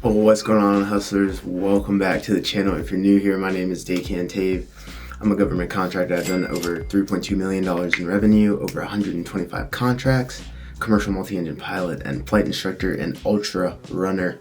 Oh, what's going on, hustlers? Welcome back to the channel. If you're new here, my name is Dakan Tave. I'm a government contractor. I've done over $3.2 million in revenue, over 125 contracts, commercial multi-engine pilot, and flight instructor and ultra runner.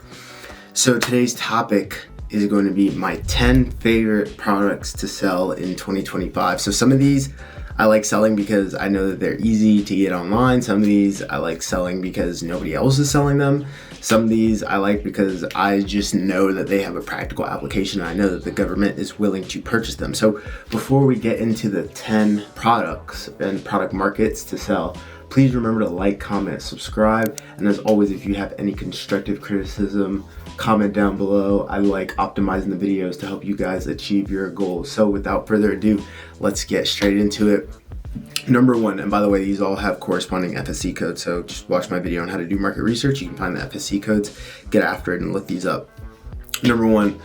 So today's topic is going to be my 10 favorite products to sell in 2025. So some of these I like selling because I know that they're easy to get online. Some of these I like selling because nobody else is selling them. Some of these I like because I just know that they have a practical application and I know that the government is willing to purchase them. So before we get into the 10 products and product markets to sell, please remember to like, comment, subscribe. And as always, if you have any constructive criticism, comment down below. I like optimizing the videos to help you guys achieve your goals. So without further ado, let's get straight into it. Number one, and by the way, these all have corresponding FSC codes, so just watch my video on how to do market research. You can find the FSC codes, get after it and look these up. Number one,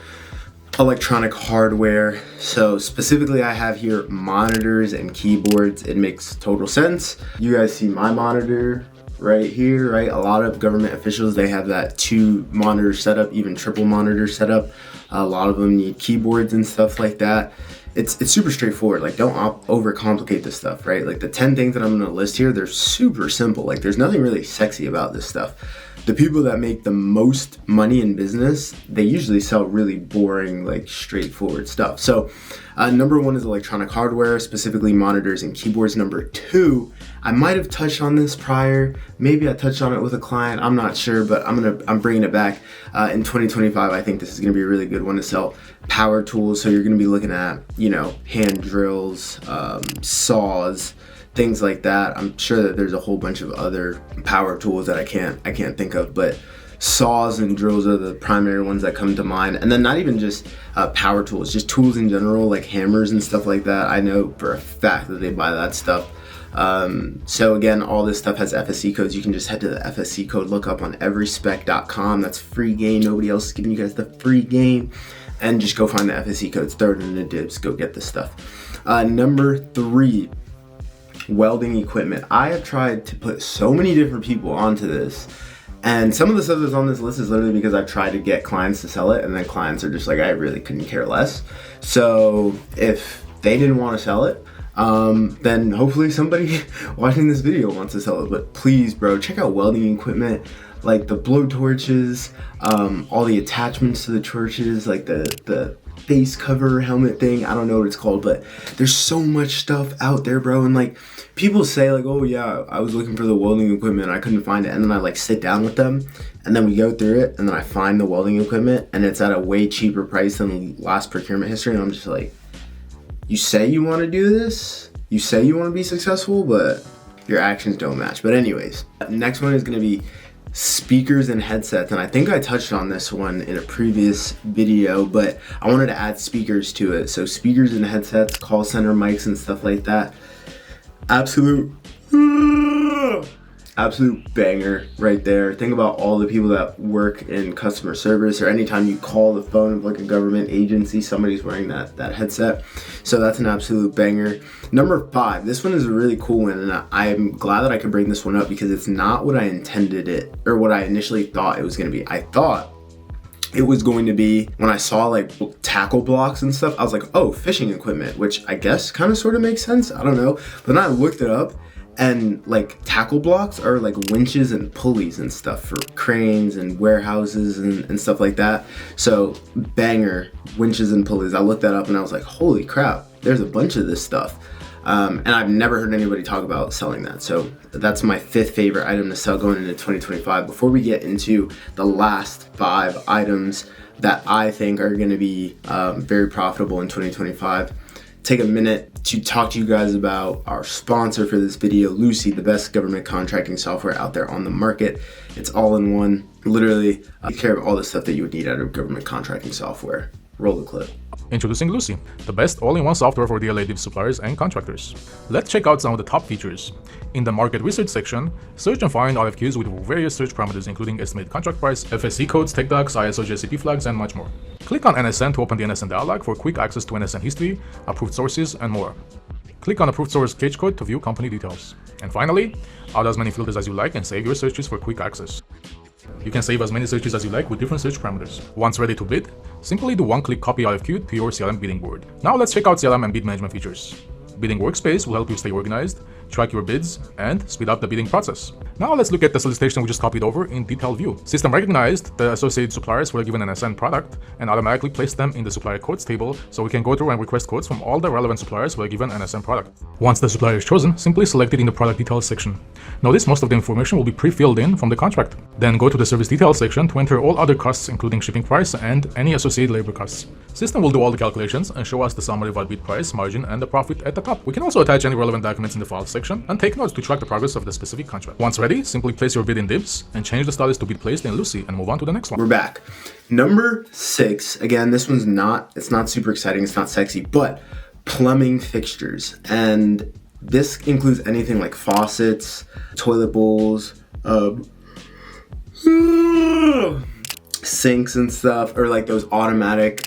electronic hardware. So specifically I have here monitors and keyboards. It makes total sense. You guys see my monitor right here, right? A lot of government officials, they have that 2 monitor setup, even triple monitor setup. A lot of them need keyboards and stuff like that. It's super straightforward. Like, don't overcomplicate this stuff, right? Like the 10 things that I'm gonna list here, they're super simple. Like there's nothing really sexy about this stuff. The people that make the most money in business, they usually sell really boring, like straightforward stuff. So number one is electronic hardware, specifically monitors and keyboards. Number two, I might have touched on this prior. Maybe I touched on it with a client. I'm not sure, but I'm bringing it back. In 2025, I think this is gonna be a really good one to sell. Power tools. So you're gonna be looking at, hand drills, saws, things like that. I'm sure that there's a whole bunch of other power tools that I can't think of, but saws and drills are the primary ones that come to mind. And then not even just power tools, just tools in general, like hammers and stuff like that. I know for a fact that they buy that stuff. So again, all this stuff has FSC codes. You can just head to the FSC code, look up on everyspec.com. That's free game. Nobody else is giving you guys the free game. And just go find the FSC codes, throw it in the dibs, go get this stuff. Number three, welding equipment. I have tried to put so many different people onto this, and some of the stuff that's on this list is literally because I've tried to get clients to sell it, and then clients are just like, I really couldn't care less. So if they didn't want to sell it, then hopefully somebody watching this video wants to sell it. But please, bro, check out welding equipment, like the blow torches, all the attachments to the torches, like the face cover helmet thing. I don't know what it's called, but there's so much stuff out there, bro. And like people say like, oh yeah, I was looking for the welding equipment, I couldn't find it. And then I like sit down with them and then we go through it and then I find the welding equipment and it's at a way cheaper price than the last procurement history. And I'm just like, you say you want to do this, you say you want to be successful, but your actions don't match. But anyways, next one is going to be speakers and headsets, and I think I touched on this one in a previous video, but I wanted to add speakers to it. So speakers and headsets, call center mics and stuff like that. Absolute banger right there. Think about all the people that work in customer service, or anytime you call the phone of like a government agency, somebody's wearing that headset. So that's an absolute banger. Number 5, this one is a really cool one, and I'm glad that I could bring this one up because it's not what I intended it, or what I initially thought it was going to be. I thought it was going to be, when I saw like tackle blocks and stuff, I was like, oh, fishing equipment, which I guess kind of sort of makes sense. I don't know. But then I looked it up, and like tackle blocks are like winches and pulleys and stuff for cranes and warehouses and stuff like that. So banger, winches and pulleys. I looked that up and I was like, holy crap, there's a bunch of this stuff. And I've never heard anybody talk about selling that. So that's my 5th favorite item to sell going into 2025. Before we get into the last 5 items that I think are going to be very profitable in 2025, take a minute to talk to you guys about our sponsor for this video, Lucy, the best government contracting software out there on the market. It's all in one, literally take care of all the stuff that you would need out of government contracting software. Roll the clip. Introducing Lucy, the best all-in-one software for DLA suppliers and contractors. Let's check out some of the top features. In the market research section, search and find RFQs with various search parameters including estimated contract price, FSC codes, tech docs, ISO JCP flags, and much more. Click on NSN to open the NSN dialog for quick access to NSN history, approved sources, and more. Click on approved source cage code to view company details. And finally, add as many filters as you like and save your searches for quick access. You can save as many searches as you like with different search parameters. Once ready to bid, simply do one-click copy RFQ to your CLM bidding board. Now let's check out CLM and bid management features. Bidding Workspace will help you stay organized, track your bids, and speed up the bidding process. Now let's look at the solicitation we just copied over in detailed view. System recognized the associated suppliers who were given an SN product and automatically placed them in the supplier quotes table, so we can go through and request quotes from all the relevant suppliers who were given an SN product. Once the supplier is chosen, simply select it in the product details section. Notice most of the information will be pre-filled in from the contract. Then go to the service details section to enter all other costs including shipping price and any associated labor costs. System will do all the calculations and show us the summary of our bid price, margin, and the profit at the top. We can also attach any relevant documents in the files section and take notes to track the progress of the specific contract. Once ready, simply place your bid in divs and change the status to bid placed in Lucy and move on to the next one. We're back. Number 6, again, this one's it's not super exciting, it's not sexy, but plumbing fixtures. And this includes anything like faucets, toilet bowls, sinks and stuff, or like those automatic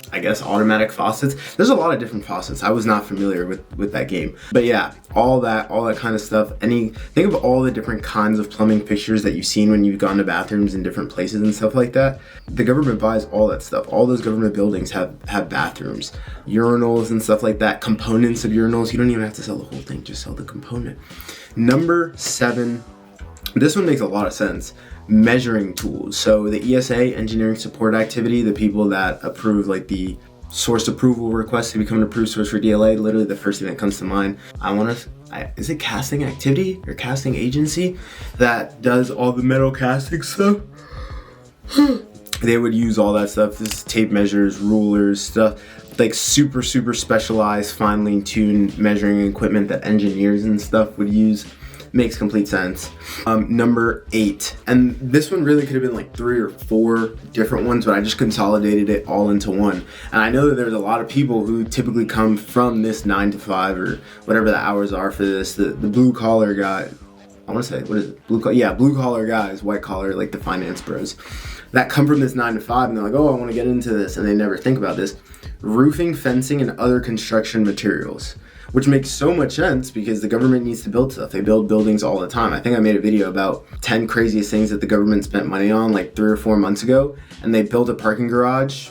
faucets. There's a lot of different faucets. I was not familiar with that game, but yeah, all that kind of stuff. Think of all the different kinds of plumbing fixtures that you've seen when you've gone to bathrooms in different places and stuff like that. The government buys all that stuff. All those government buildings have bathrooms, urinals and stuff like that, components of urinals. You don't even have to sell the whole thing, just sell the component. Number 7, this one makes a lot of sense. Measuring tools. So the ESA, engineering support activity, the people that approve like the source approval request to become an approved source for DLA, literally the first thing that comes to mind. Is it casting activity or casting agency that does all the metal casting stuff? They would use all that stuff. This is tape measures, rulers, stuff like super specialized, finely tuned measuring equipment that engineers and stuff would use. Makes complete sense. Number 8, and this one really could have been like 3 or 4 different ones, but I just consolidated it all into one. And I know that there's a lot of people who typically come from this 9 to 5 or whatever the hours are for this. The blue collar guy, I want to say, what is it? Blue collar guys, white collar, like the finance bros that come from this 9 to 5 and they're like, oh, I want to get into this, and they never think about this. Roofing, fencing, and other construction materials. Which makes so much sense because the government needs to build stuff. They build buildings all the time. I think I made a video about 10 craziest things that the government spent money on like 3 or 4 months ago, and they built a parking garage,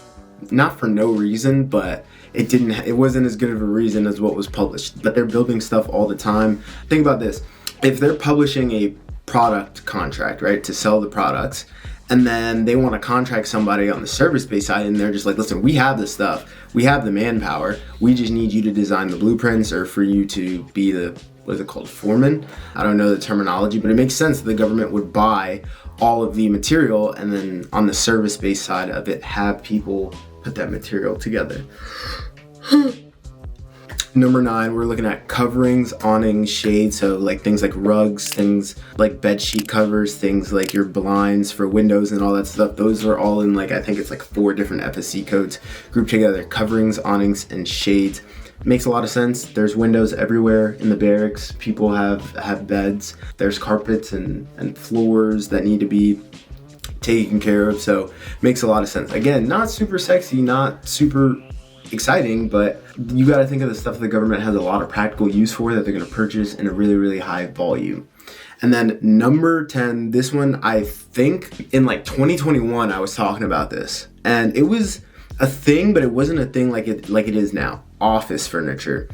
not for no reason, but it wasn't as good of a reason as what was published. But they're building stuff all the time. Think about this. If they're publishing a product contract, right, to sell the products, and then they want to contract somebody on the service-based side, and they're just like, listen, we have this stuff. We have the manpower. We just need you to design the blueprints or for you to be the, what is it called, foreman? I don't know the terminology, but it makes sense that the government would buy all of the material and then on the service-based side of it, have people put that material together. Number 9, we're looking at coverings, awnings, shades, so like things like rugs, things like bed sheet covers, things like your blinds for windows and all that stuff. Those are all in like, I think it's like 4 different FSC codes grouped together. Coverings, awnings, and shades. Makes a lot of sense. There's windows everywhere in the barracks. People have beds. There's carpets and floors that need to be taken care of, so makes a lot of sense. Again, not super sexy, not super exciting, but you got to think of the stuff the government has a lot of practical use for that they're going to purchase in a really high volume. And then number 10, this one, I think in like 2021 I was talking about this, and it was a thing, but it wasn't a thing like it is now. Office furniture.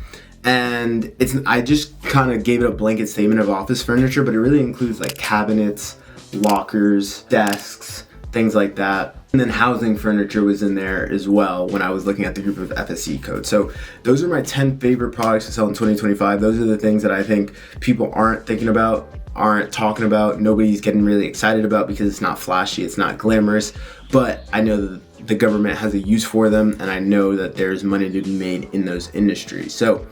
And I just kind of gave it a blanket statement of office furniture, but it really includes like cabinets, lockers, desks, things like that. And then housing furniture was in there as well when I was looking at the group of FSC codes. So those are my 10 favorite products to sell in 2025. Those are the things that I think people aren't thinking about, aren't talking about, nobody's getting really excited about because it's not flashy, it's not glamorous, but I know that the government has a use for them, and I know that there's money to be made in those industries. So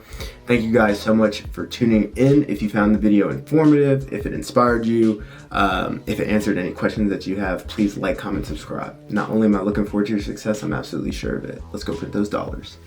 thank you guys so much for tuning in. If you found the video informative, if it inspired you, if it answered any questions that you have, please like, comment, subscribe. Not only am I looking forward to your success, I'm absolutely sure of it. Let's go print those dollars.